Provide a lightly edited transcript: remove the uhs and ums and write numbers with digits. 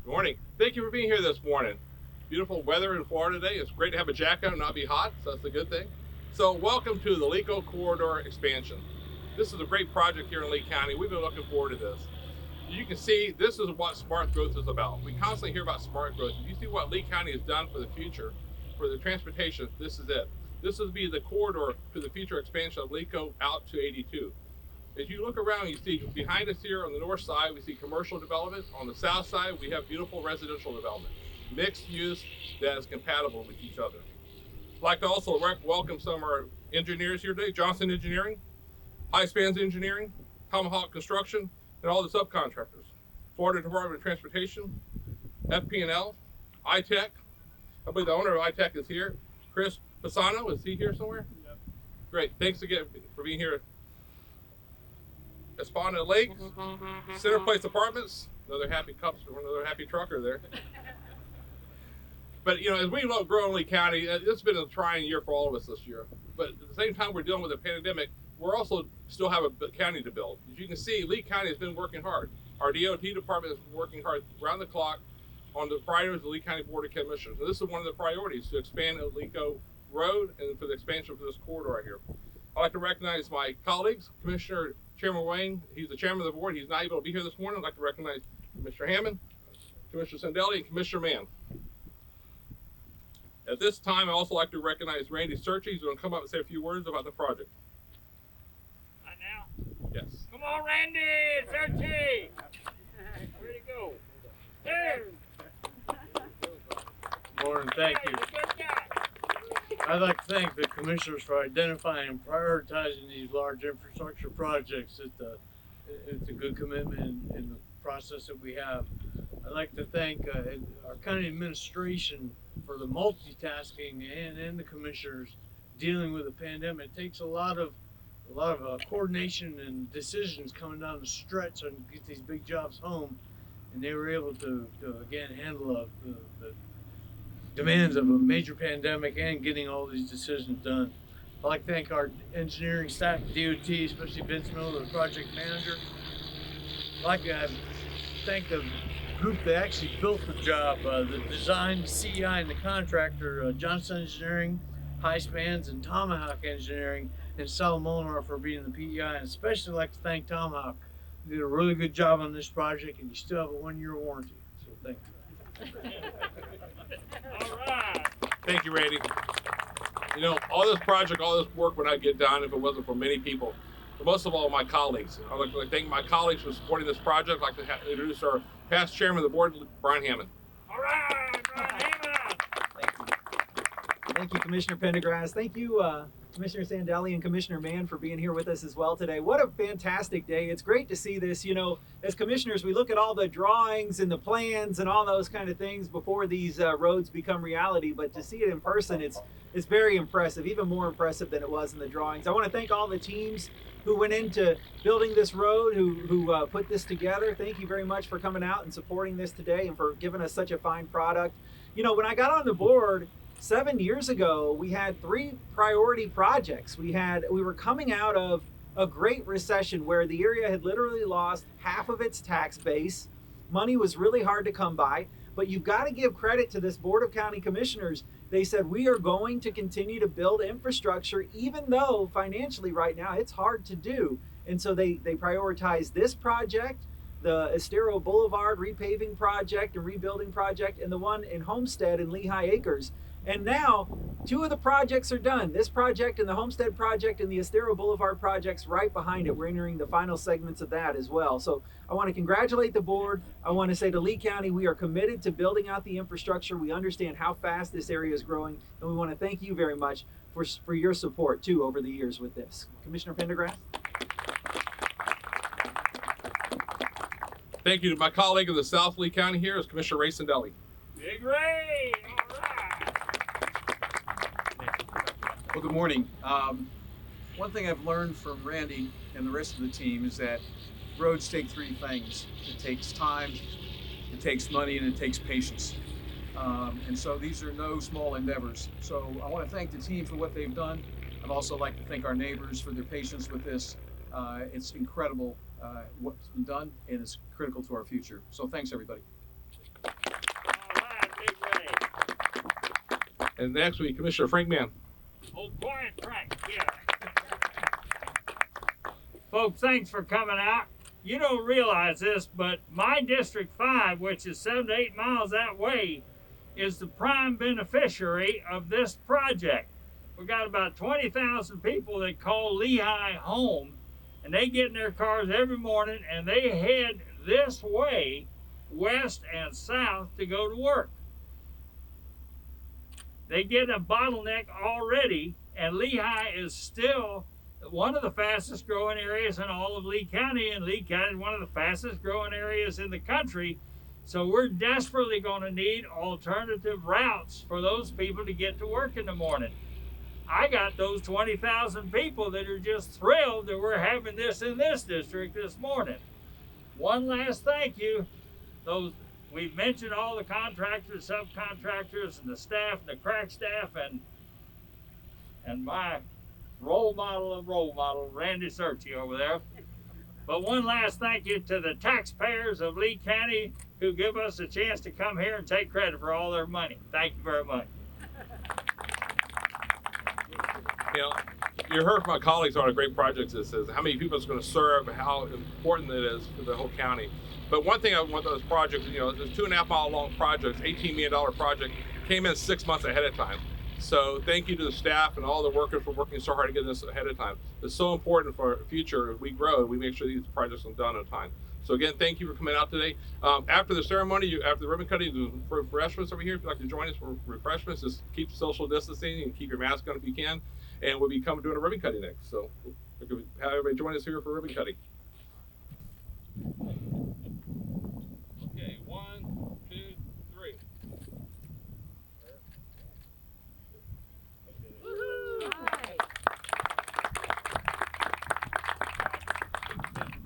Good morning. Thank you for being here this morning. Beautiful weather in Florida today. It's great to have a jacket and not be hot, so that's a good thing. So welcome to the Alico corridor expansion. This is a great project here in Lee County. We've been looking forward to this. You can see this is what smart growth is about. We constantly hear about smart growth. If you see what Lee County has done for the future, for the transportation, this is it. This will be the corridor to the future expansion of Alico out to 82. As you look around, you see behind us here on the north side, we see commercial development. On the south side, we have beautiful residential development. Mixed use that is compatible with each other. I'd like to also welcome some of our engineers here today. Johnson Engineering, High Spans Engineering, Tomahawk Construction, and all the subcontractors. Florida Department of Transportation, FP&L, iTech. I believe the owner of iTech is here. Chris Pisano, is he here somewhere? Yep. Great, thanks again for being here. Espana Lake, Center Place Apartments, another happy customer, another happy trucker there. But as we grow in Lee County, it's been a trying year for all of us this year. But at the same time we're dealing with a pandemic, we're also still have a county to build. As you can see, Lee County has been working hard. Our DOT department is working hard around the clock on the priorities of the Lee County Board of Commissioners. And this is one of the priorities, to expand Alico Road and for the expansion for this corridor right here. I'd like to recognize my colleagues, Commissioner Chairman Wayne, he's the chairman of the board. He's not able to be here this morning. I'd like to recognize Commissioner Hammond, Commissioner Sendelli, and Commissioner Mann. At this time, I'd also like to recognize Randy Searchy. He's going to come up and say a few words about the project. Right now? Yes. Come on, Randy! Searchy! Where'd he go? There! Morning, thank you. I'd like to thank the commissioners for identifying and prioritizing these large infrastructure projects. It's a good commitment in the process that we have. I'd like to thank our county administration for the multitasking and the commissioners dealing with the pandemic. It takes a lot of coordination and decisions coming down the stretch and get these big jobs home, and they were able to again handle the demands of a major pandemic and getting all these decisions done. I'd like to thank our engineering staff, DOT, especially Vince Miller, the project manager. I'd like to thank the group that actually built the job, the design, the CEI, and the contractor, Johnson Engineering, High Spans, and Tomahawk Engineering, and Sal Molinar for being the PEI. And especially like to thank Tomahawk. He did a really good job on this project, and you still have a 1-year warranty. So thank you. All right. Thank you, Randy. All this project, all this work would not get done if it wasn't for many people. But most of all, my colleagues. I'd like to thank my colleagues for supporting this project. I'd like to introduce our past chairman of the board, Brian Hammond. All right, Brian Hammond. Thank you. Thank you, Commissioner Pendergrass. Thank you, Commissioner Sandelli and Commissioner Mann for being here with us as well today. What a fantastic day. It's great to see this. As commissioners, we look at all the drawings and the plans and all those kind of things before these roads become reality, but to see it in person, it's very impressive, even more impressive than it was in the drawings. I want to thank all the teams who went into building this road, who put this together. Thank you very much for coming out and supporting this today and for giving us such a fine product. When I got on the board 7 years ago, we had 3 priority projects. We were coming out of a great recession where the area had literally lost half of its tax base. Money was really hard to come by, but you've got to give credit to this Board of County Commissioners. They said, we are going to continue to build infrastructure, even though financially right now it's hard to do. And so they prioritized this project, the Estero Boulevard repaving project and rebuilding project, and the one in Homestead and Lehigh Acres. And now 2 of the projects are done. This project and the Homestead project and the Estero Boulevard projects right behind it. We're entering the final segments of that as well. So I want to congratulate the board. I want to say to Lee County, we are committed to building out the infrastructure. We understand how fast this area is growing, and we want to thank you very much for your support too over the years with this. Commissioner Pendergrass. Thank you to my colleague in the South Lee County here is Commissioner Ray Sendelli. Big Ray. All right. Well, good morning. One thing I've learned from Randy and the rest of the team is that roads take 3 things. It takes time, it takes money, and it takes patience. And so these are no small endeavors. So I want to thank the team for what they've done. I'd also like to thank our neighbors for their patience with this. It's incredible what's been done, and it's critical to our future. So thanks, everybody. And next we Commissioner Frank Mann. Oh, quiet, Frank. Yeah. Folks, thanks for coming out. You don't realize this, but my District 5, which is 7 to 8 miles that way, is the prime beneficiary of this project. We got about 20,000 people that call Lehigh home, and they get in their cars every morning and they head this way, west and south, to go to work. They get a bottleneck already, and Lehigh is still one of the fastest growing areas in all of Lee County, and Lee County is one of the fastest growing areas in the country. So we're desperately going to need alternative routes for those people to get to work in the morning. I got those 20,000 people that are just thrilled that we're having this in this district this morning. One last thank you. We've mentioned all the contractors, subcontractors, and the staff, the crack staff, and my role model, Randy Searchy over there. But one last thank you to the taxpayers of Lee County who give us a chance to come here and take credit for all their money. Thank you very much. You know, you heard from my colleagues on a great project this is, how many people it's going to serve, how important it is for the whole county. But one thing I want those projects, you know, this 2.5 mile long project, $18 million project, came in 6 months ahead of time. So thank you to the staff and all the workers for working so hard to get this ahead of time. It's so important for the future. As we grow, we make sure these projects are done on time. So again, thank you for coming out today. After the ceremony, after the ribbon cutting, there's refreshments over here. If you'd like to join us for refreshments, just keep social distancing and keep your mask on if you can. And we'll be doing a ribbon cutting next. So have everybody join us here for ribbon cutting.